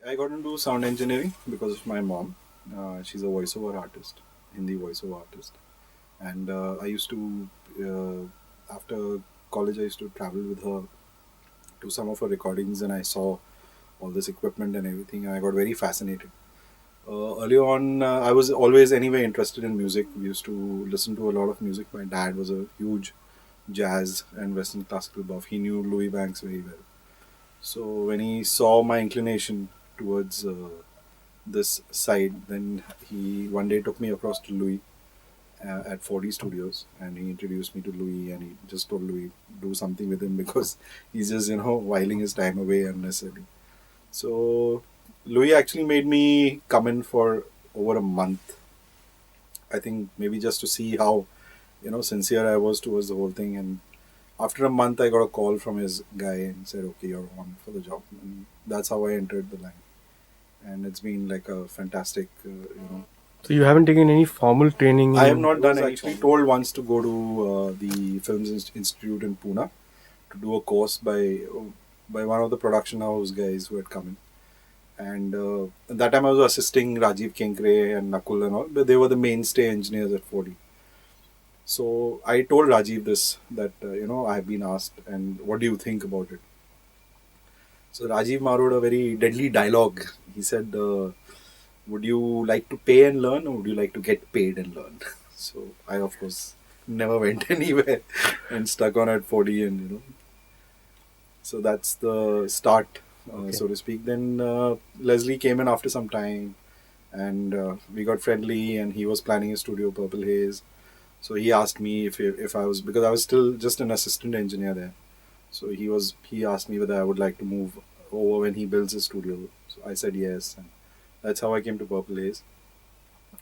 I got into sound engineering because of my mom. She's a voiceover artist, Hindi voiceover artist, and I used to after college I used to travel with her to some of her recordings, and I saw all this equipment and everything, and I got very fascinated. Early on, I was always anyway interested in music. We used to listen to a lot of music. My dad was a huge jazz and Western classical buff. He knew Louis Banks very well. So when he saw my inclination towards this side, then he one day took me across to Louis at 40 Studios, and he introduced me to Louis, and he just told Louis do something with him because he's just whiling his time away unnecessarily. So Louis actually made me come in for over a month. I think maybe just to see how sincere I was towards the whole thing. And after a month, I got a call from his guy and said, "Okay, you're on for the job." And that's how I entered the line. And it's been like a fantastic, So you haven't taken any formal training I have in. not done any. Actually told once to go to the Films Institute in Pune to do a course by one of the production house guys who had come in. And at that time, I was assisting Rajiv Kenkre and Nakul and all, but they were the mainstay engineers at 40. So I told Rajiv this that I have been asked, and what do you think about it? So Rajiv marred a very deadly dialogue. He said, "Would you like to pay and learn, or would you like to get paid and learn?" So I, of course, never went anywhere and stuck on at 40, and so that's the start, Okay. so to speak. Then Leslie came in after some time, and we got friendly, and he was planning a studio, Purple Haze. So he asked me if I was, because I was still just an assistant engineer there. So he asked me whether I would like to move over when he builds his studio. So I said yes, and that's how I came to Purple Haze,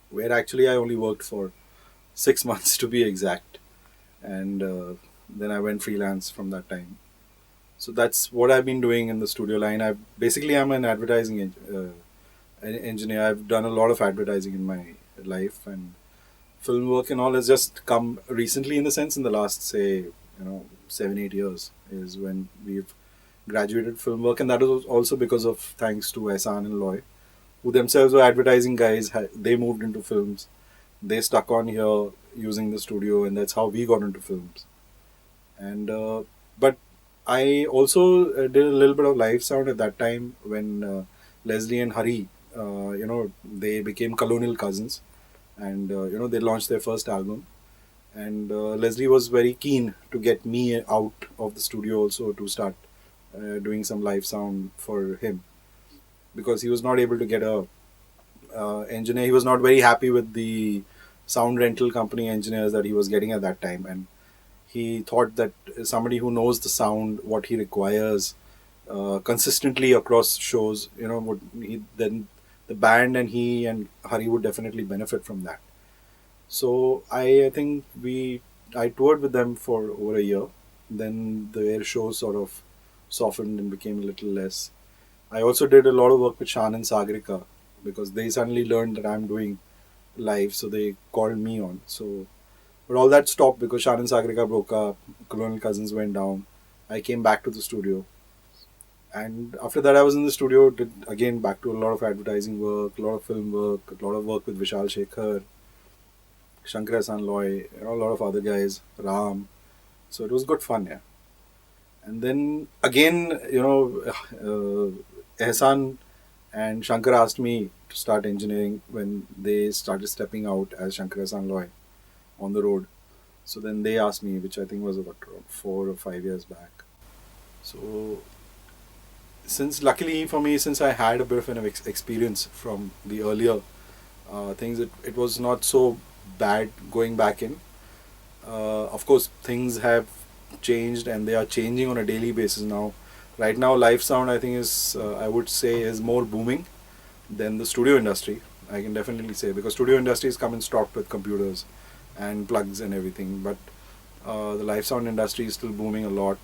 where actually I only worked for 6 months to be exact, and then I went freelance from that time. So that's what I've been doing in the studio line. I'm an advertising engineer. I've done a lot of advertising in my life, and film work and all has just come recently, in the sense, in the last, say, 7 8 years is when we've graduated film work, and that was also because of thanks to Ehsaan and Loy, who themselves were advertising guys. They moved into films. They stuck on here using the studio, and that's how we got into films. And but I also did a little bit of live sound at that time when Leslie and Hari, they became colonial cousins, and they launched their first album. And Leslie was very keen to get me out of the studio also to start doing some live sound for him, because he was not able to get a engineer. He was not very happy with the sound rental company engineers that he was getting at that time, and he thought that somebody who knows the sound, what he requires, consistently across shows, would he then the band and he and Hari would definitely benefit from that. So I think I toured with them for over a year. Then the air shows sort of softened and became a little less. I also did a lot of work with Shan and Sagrika because they suddenly learned that I'm doing live, so they called me on. So, but all that stopped because Shan and Sagrika broke up. Colonial Cousins went down. I came back to the studio, and after that, I was in the studio. Did again back to a lot of advertising work, a lot of film work, a lot of work with Vishal Shekhar, Shankar Ehsaan Loy, a lot of other guys, Ram. So it was good fun, yeah. And then again, Ehsan and Shankar asked me to start engineering when they started stepping out as Shankar Ehsaan Loy on the road. So then they asked me, which I think was about around 4 or 5 years back. So since luckily for me, since I had a bit of an experience from the earlier things, it was not so bad going back in. Of course, things have changed and they are changing on a daily basis now. Right now, live sound I think is I would say is more booming than the studio industry. I can definitely say, because studio industries come in stocked with computers and plugs and everything, but the live sound industry is still booming a lot.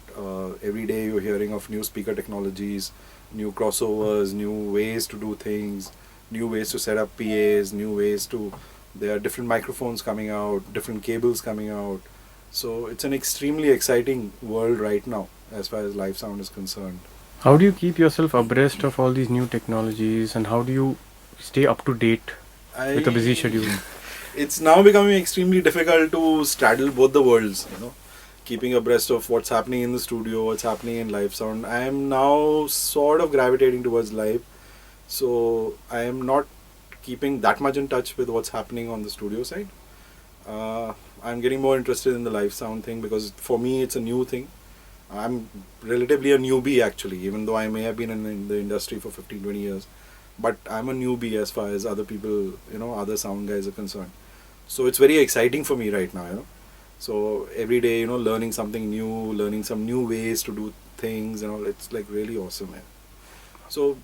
Every day you're hearing of new speaker technologies, new crossovers, new ways to do things, new ways to set up PAs, new ways to. There are different microphones coming out, different cables coming out. So it's an extremely exciting world right now as far as live sound is concerned. How do you keep yourself abreast of all these new technologies, and how do you stay up to date with a busy I schedule? It's now becoming extremely difficult to straddle both the worlds, keeping abreast of what's happening in the studio, what's happening in live sound. I am now sort of gravitating towards live, so I am not keeping that much in touch with what's happening on the studio side. I'm getting more interested in the live sound thing because for me it's a new thing. I'm relatively a newbie actually, even though I may have been in the industry for 15, 20 years. But I'm a newbie as far as other people, other sound guys are concerned. So it's very exciting for me right now. So every day, learning something new, learning some new ways to do things, it's like really awesome, man. So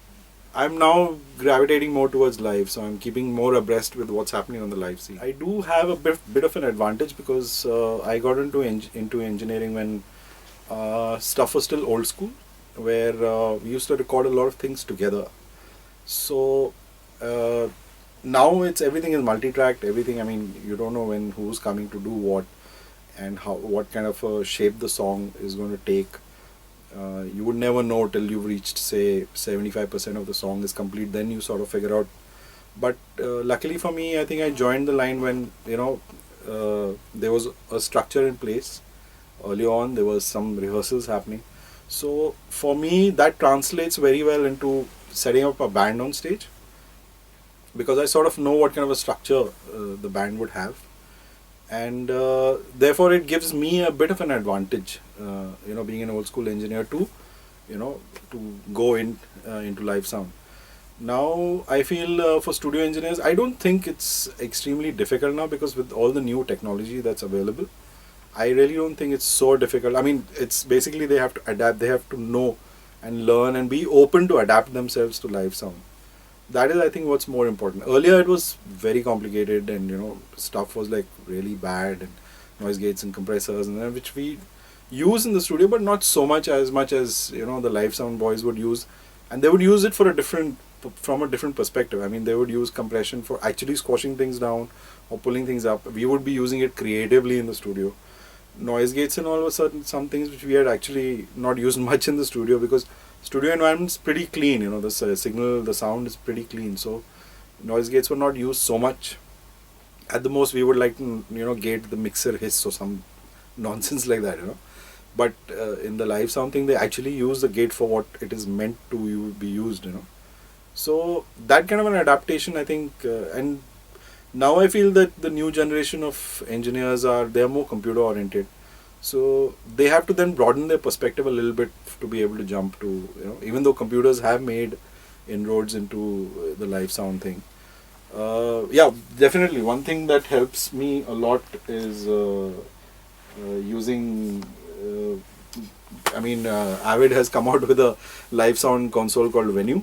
I'm now gravitating more towards live, so I'm keeping more abreast with what's happening on the live scene. I do have a bit of an advantage because I got into engineering when stuff was still old school, where we used to record a lot of things together. So uh, now it's everything is multi-tracked. Everything, I mean, you don't know when who's coming to do what and how what kind of a shape the song is going to take. You would never know till you've reached, say, 75% of the song is complete. Then you sort of figure out. But luckily for me, I think I joined the line when there was a structure in place. Early on, there was some rehearsals happening. So for me, that translates very well into setting up a band on stage because I sort of know what kind of a structure the band would have, and therefore it gives me a bit of an advantage. Being an old school engineer to go into live sound. Now I feel for studio engineers, I don't think it's extremely difficult now because with all the new technology that's available, I really don't think it's so difficult. I mean, it's basically they have to adapt, they have to know and learn and be open to adapt themselves to live sound. That is, I think, what's more important. Earlier, it was very complicated, and stuff was like really bad, and noise gates and compressors, and which we use in the studio, but not so much as the live sound boys would use, and they would use it for from a different perspective. I mean, they would use compression for actually squashing things down or pulling things up. We would be using it creatively in the studio. Noise gates and all of a sudden some things which we had actually not used much in the studio because studio environment's pretty clean. The signal, the sound is pretty clean. So noise gates were not used so much. At the most, we would like to gate the mixer hiss or some nonsense like that. But in the live sound thing, they actually use the gate for what it is meant to be used. So that kind of an adaptation, I think, and now I feel that the new generation of engineers they're more computer oriented, so they have to then broaden their perspective a little bit to be able to jump to even though computers have made inroads into the live sound thing. Yeah, definitely one thing that helps me a lot is using. Avid has come out with a live sound console called Venue.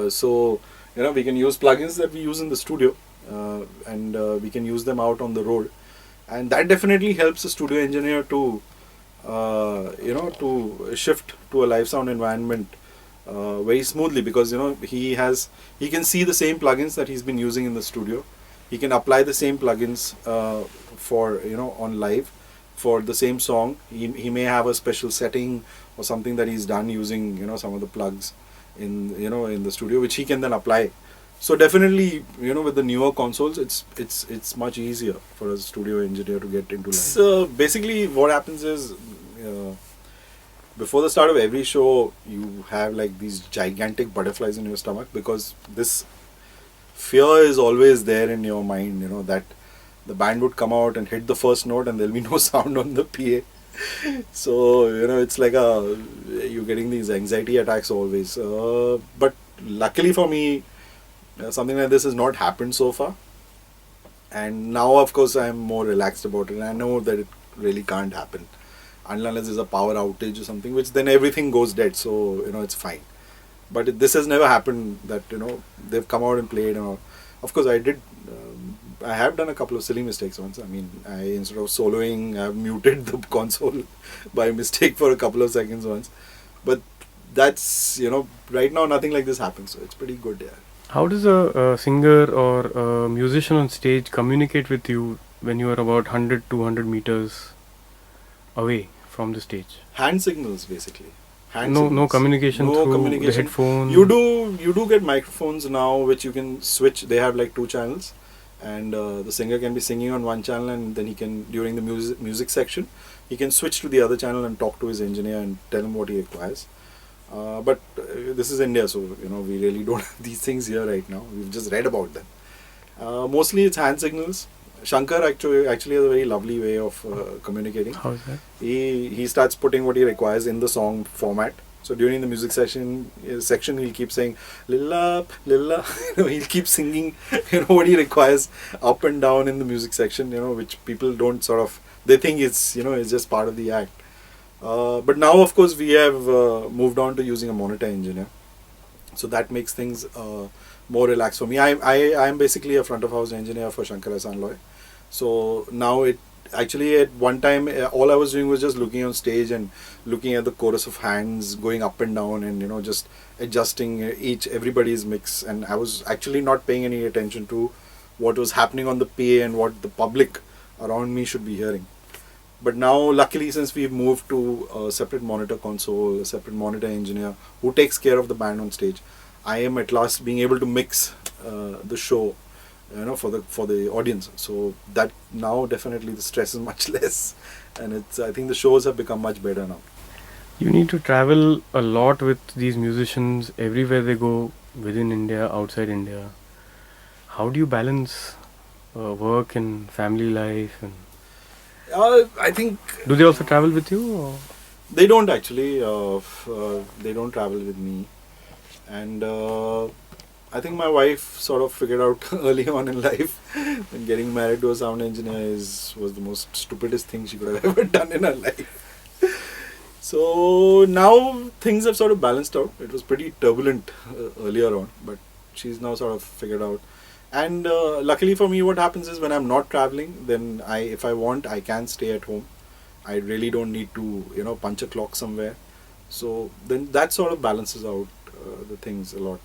So we can use plugins that we use in the studio, and we can use them out on the road, and that definitely helps a studio engineer to to shift to a live sound environment very smoothly because he can see the same plugins that he's been using in the studio. He can apply the same plugins for on live for the same song. He may have a special setting or something that he's done using some of the plugs in the studio which he can then apply. So definitely with the newer consoles it's much easier for a studio engineer to get into live. So basically what happens is before the start of every show you have like these gigantic butterflies in your stomach because this fear is always there in your mind, that the band would come out and hit the first note and there'll be no sound on the PA. So it's like you're getting these anxiety attacks always. But luckily for me, something like this has not happened so far. And now, of course, I'm more relaxed about it. And I know that it really can't happen unless there's a power outage or something, which then everything goes dead. So it's fine. But this has never happened that they've come out and played. Of course, I have done a couple of silly mistakes once. I mean, instead of soloing, I've muted the console by mistake for a couple of seconds once. But that's, right now nothing like this happens. So it's pretty good, yeah. How does a singer or a musician on stage communicate with you when you are about 100, 200 meters away from the stage? Hand signals, basically. hand No signals. communication No through the communication. headphone. You do get microphones now which you can switch. They have like two channels, and the singer can be singing on one channel, and then he can, during the music section, he can switch to the other channel and talk to his engineer and tell him what he requires. But this is India, so we really don't have these things here right now. We've just read about them. Mostly it's hand signals. Shankar actually has a very lovely way of communicating. How is that? He starts putting what he requires in the song format. So during the music section he'll keep saying Lilla Lilla. He'll keep singing what he requires up and down in the music section. Which people don't sort of, they think it's just part of the act. But now of course we have moved on to using a monitor engineer. So that makes things more relaxed for me. I am basically a front of house engineer for Shankar Ehsaan Loy. So now it actually, at one time all I was doing was just looking on stage and looking at the chorus of hands going up and down, and just adjusting everybody's mix, and I was actually not paying any attention to what was happening on the PA and what the public around me should be hearing. But now, luckily, since we've moved to a separate monitor console, a separate monitor engineer who takes care of the band on stage, I am at last being able to mix the show, for the audience. So that now definitely the stress is much less, and I think the shows have become much better now. You need to travel a lot with these musicians everywhere they go, within India, outside India. How do you balance work and family life? And I think do they also travel with you? Or? they don't actually. They don't travel with me, and I think my wife sort of figured out early on in life that getting married to a sound engineer was the most stupidest thing she could have ever done in her life. So now things have sort of balanced out. It was pretty turbulent earlier on, but she's now sort of figured out. And luckily for me, what happens is when I'm not traveling, then if I want, I can stay at home. I really don't need to, punch a clock somewhere. So then that sort of balances out the things a lot.